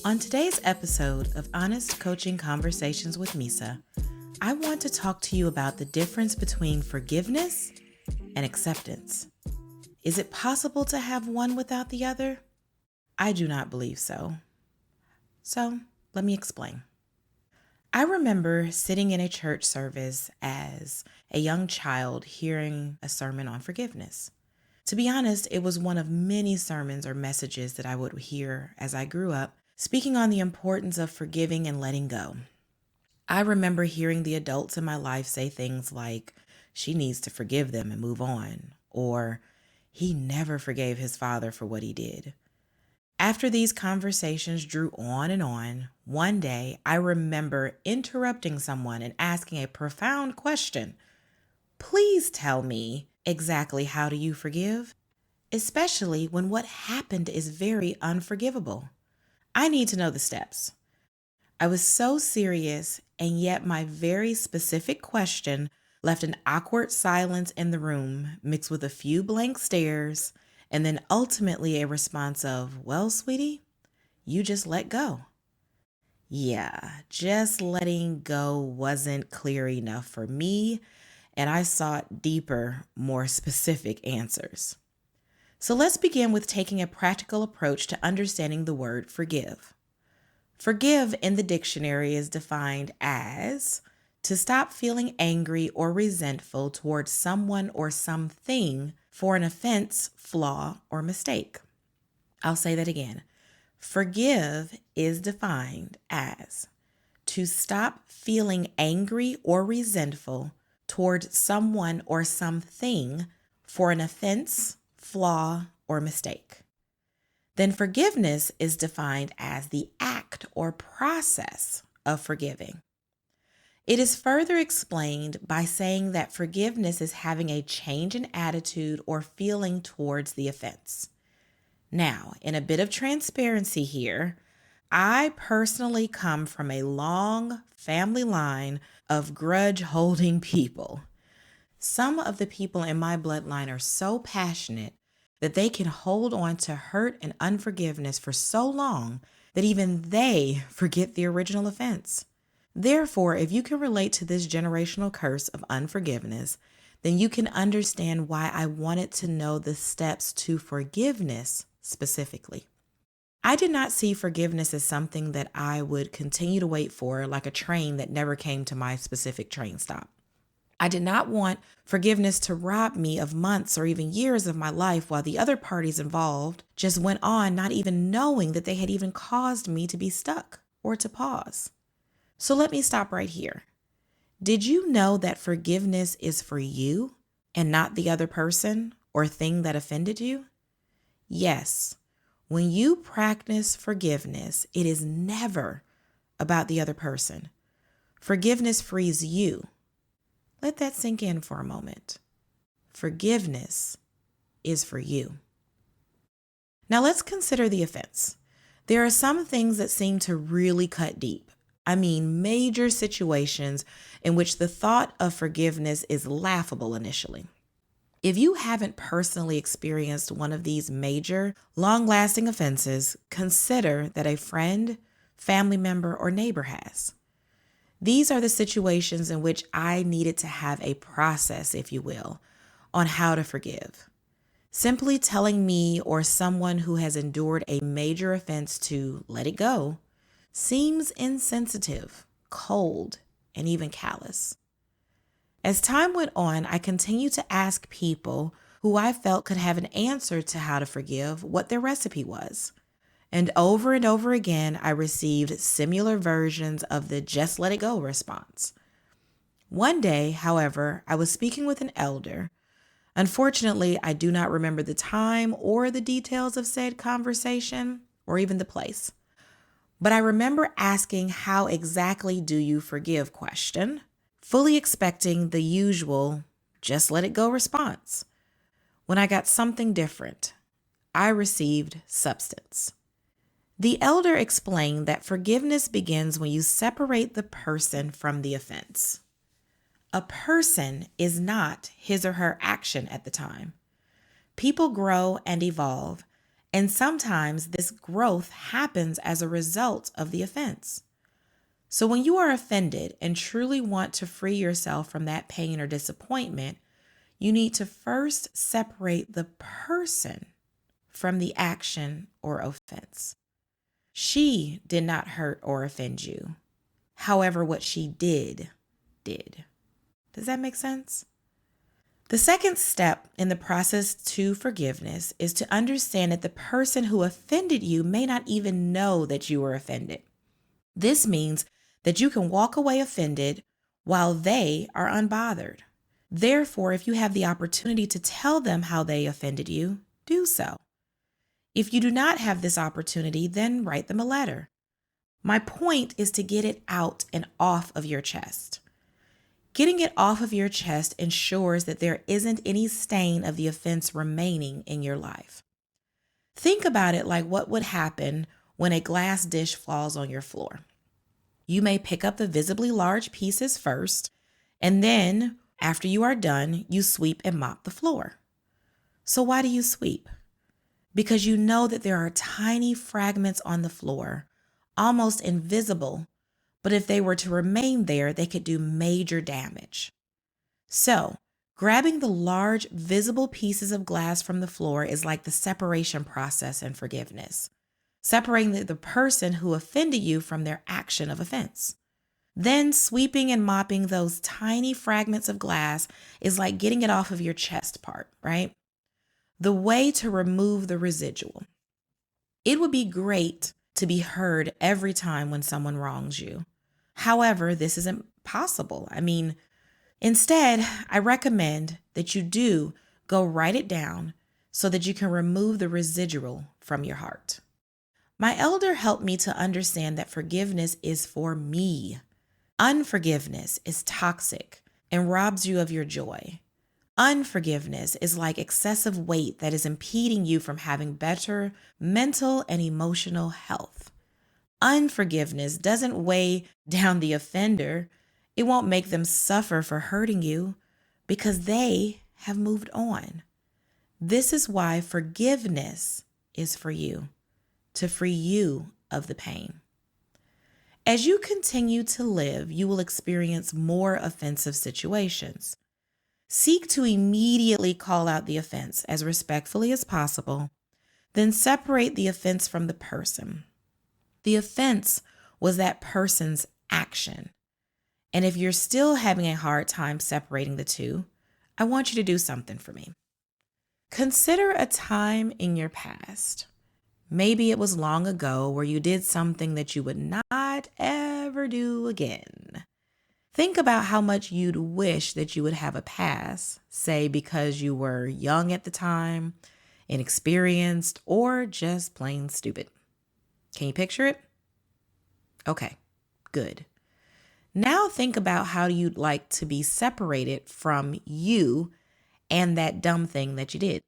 On today's episode of Honest Coaching Conversations with Misa, I want to talk to you about the difference between forgiveness and acceptance. Is it possible to have one without the other? I do not believe so. So, let me explain. I remember sitting in a church service as a young child hearing a sermon on forgiveness. To be honest, it was one of many sermons or messages that I would hear as I grew up, speaking on the importance of forgiving and letting go. I remember hearing the adults in my life say things like, she needs to forgive them and move on, or he never forgave his father for what he did. After these conversations drew on and on, one day I remember interrupting someone and asking a profound question. Please tell me exactly how do you forgive? Especially when what happened is very unforgivable. I need to know the steps. I was so serious, and yet my very specific question left an awkward silence in the room, mixed with a few blank stares, and then ultimately a response of, well, sweetie, you just let go. Yeah, just letting go wasn't clear enough for me, and I sought deeper, more specific answers. So let's begin with taking a practical approach to understanding the word forgive. Forgive in the dictionary is defined as to stop feeling angry or resentful towards someone or something for an offense, flaw, or mistake. I'll say that again. Forgive is defined as to stop feeling angry or resentful towards someone or something for an offense, flaw, or mistake. Then forgiveness is defined as the act or process of forgiving. It is further explained by saying that forgiveness is having a change in attitude or feeling towards the offense. Now, in a bit of transparency here, I personally come from a long family line of grudge-holding people. Some of the people in my bloodline are so passionate that they can hold on to hurt and unforgiveness for so long that even they forget the original offense. Therefore, if you can relate to this generational curse of unforgiveness, then you can understand why I wanted to know the steps to forgiveness specifically. I did not see forgiveness as something that I would continue to wait for, like a train that never came to my specific train stop. I did not want forgiveness to rob me of months or even years of my life while the other parties involved just went on, not even knowing that they had even caused me to be stuck or to pause. So let me stop right here. Did you know that forgiveness is for you and not the other person or thing that offended you? Yes, when you practice forgiveness, it is never about the other person. Forgiveness frees you. Let that sink in for a moment. Forgiveness is for you. Now let's consider the offense. There are some things that seem to really cut deep. I mean, major situations in which the thought of forgiveness is laughable initially. If you haven't personally experienced one of these major, long-lasting offenses, consider that a friend, family member, or neighbor has. These are the situations in which I needed to have a process, if you will, on how to forgive. Simply telling me or someone who has endured a major offense to let it go seems insensitive, cold, and even callous. As time went on, I continued to ask people who I felt could have an answer to how to forgive what their recipe was. And over again, I received similar versions of the just let it go response. One day, however, I was speaking with an elder. Unfortunately, I do not remember the time or the details of said conversation or even the place. But I remember asking how exactly do you forgive question, fully expecting the usual just let it go response. When I got something different, I received substance. The elder explained that forgiveness begins when you separate the person from the offense. A person is not his or her action at the time. People grow and evolve, And sometimes this growth happens as a result of the offense. So when you are offended and truly want to free yourself from that pain or disappointment, you need to first separate the person from the action or offense. She did not hurt or offend you. However, what she did. Does that make sense? The second step in the process to forgiveness is to understand that the person who offended you may not even know that you were offended. This means that you can walk away offended while they are unbothered. Therefore, if you have the opportunity to tell them how they offended you, do so. If you do not have this opportunity, then write them a letter. My point is to get it out and off of your chest. Getting it off of your chest ensures that there isn't any stain of the offense remaining in your life. Think about it like what would happen when a glass dish falls on your floor. You may pick up the visibly large pieces first, and then, after you are done, you sweep and mop the floor. So why do you sweep? Because you know that there are tiny fragments on the floor, almost invisible, but if they were to remain there, they could do major damage. So, grabbing the large, visible pieces of glass from the floor is like the separation process in forgiveness, separating the person who offended you from their action of offense. Then sweeping and mopping those tiny fragments of glass is like getting it off of your chest part, right? The way to remove the residual. It would be great to be heard every time when someone wrongs you. However, this isn't possible. Instead, I recommend that you do go write it down so that you can remove the residual from your heart. My elder helped me to understand that forgiveness is for me. Unforgiveness is toxic and robs you of your joy. Unforgiveness is like excessive weight that is impeding you from having better mental and emotional health. Unforgiveness doesn't weigh down the offender. It won't make them suffer for hurting you because they have moved on. This is why forgiveness is for you, to free you of the pain. As you continue to live, you will experience more offensive situations. Seek to immediately call out the offense as respectfully as possible, then separate the offense from the person. The offense was that person's action. And if you're still having a hard time separating the two, I want you to do something for me. Consider a time in your past. Maybe it was long ago where you did something that you would not ever do again. Think about how much you'd wish that you would have a pass, say because you were young at the time, inexperienced, or just plain stupid. Can you picture it? Okay, good. Now think about how you'd like to be separated from you and that dumb thing that you did.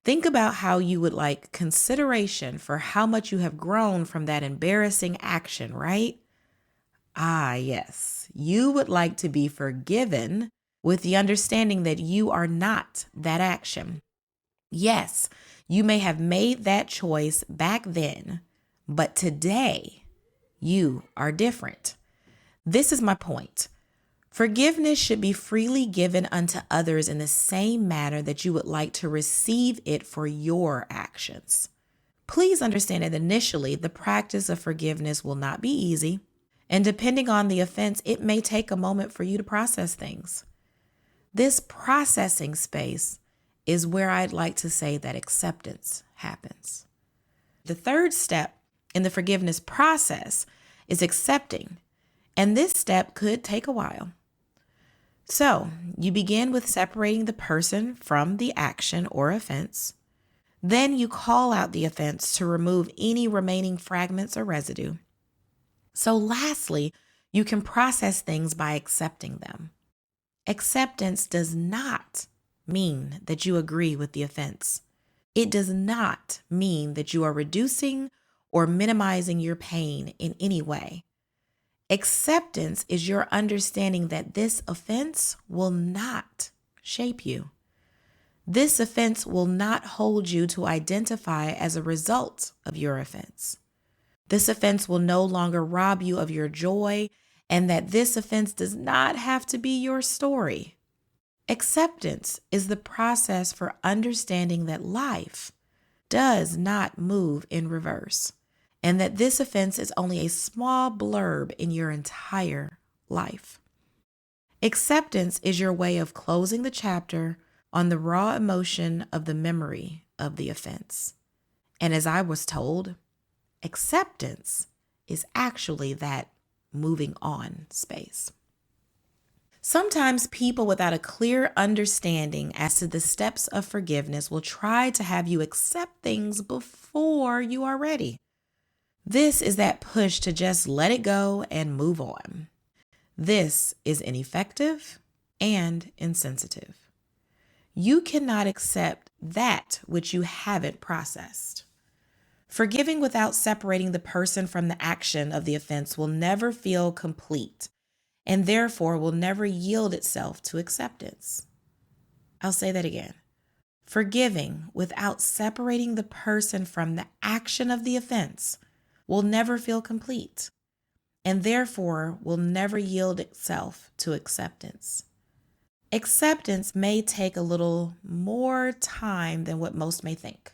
Think about how you would like consideration for how much you have grown from that embarrassing action, right? Ah, yes. You would like to be forgiven with the understanding that you are not that action. Yes, you may have made that choice back then, but today you are different. This is my point. Forgiveness should be freely given unto others in the same manner that you would like to receive it for your actions. Please understand that initially, the practice of forgiveness will not be easy. And depending on the offense, it may take a moment for you to process things. This processing space is where I'd like to say that acceptance happens. The third step in the forgiveness process is accepting, and this step could take a while. So you begin with separating the person from the action or offense. Then you call out the offense to remove any remaining fragments or residue. So lastly, you can process things by accepting them. Acceptance does not mean that you agree with the offense. It does not mean that you are reducing or minimizing your pain in any way. Acceptance is your understanding that this offense will not shape you. This offense will not hold you to identify as a result of your offense. This offense will no longer rob you of your joy, and that this offense does not have to be your story. Acceptance is the process for understanding that life does not move in reverse, and that this offense is only a small blurb in your entire life. Acceptance is your way of closing the chapter on the raw emotion of the memory of the offense. And as I was told, acceptance is actually that moving on space. Sometimes people without a clear understanding as to the steps of forgiveness will try to have you accept things before you are ready. This is that push to just let it go and move on. This is ineffective and insensitive. You cannot accept that which you haven't processed. Forgiving without separating the person from the action of the offense will never feel complete, and therefore will never yield itself to acceptance. I'll say that again. Forgiving without separating the person from the action of the offense will never feel complete, and therefore will never yield itself to acceptance. Acceptance may take a little more time than what most may think.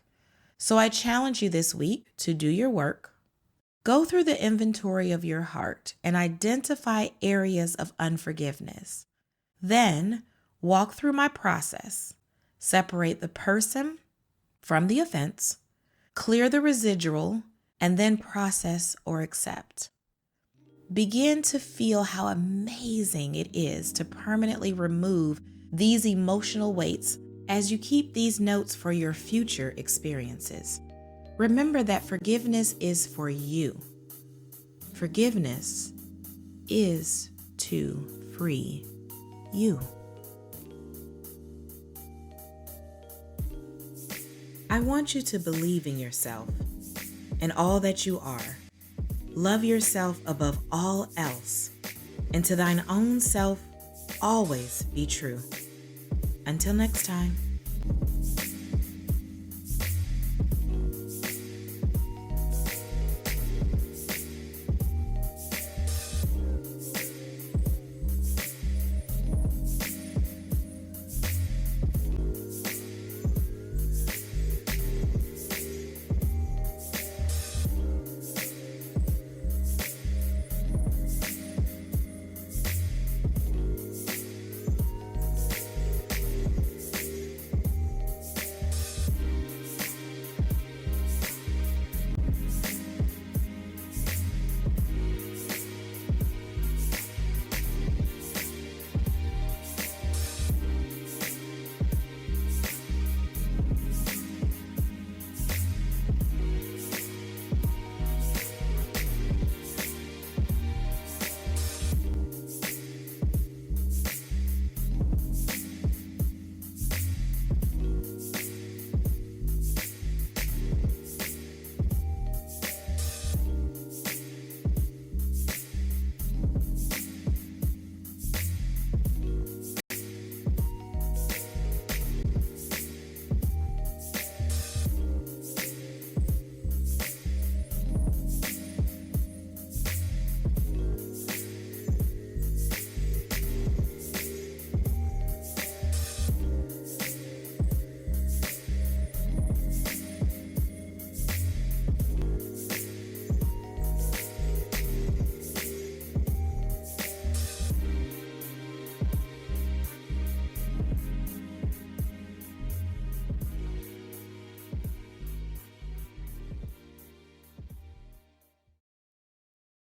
So I challenge you this week to do your work. Go through the inventory of your heart and identify areas of unforgiveness. Then walk through my process. Separate the person from the offense, clear the residual, and then process or accept. Begin to feel how amazing it is to permanently remove these emotional weights as you keep these notes for your future experiences. Remember that forgiveness is for you. Forgiveness is to free you. I want you to believe in yourself and all that you are. Love yourself above all else, and to thine own self always be true. Until next time.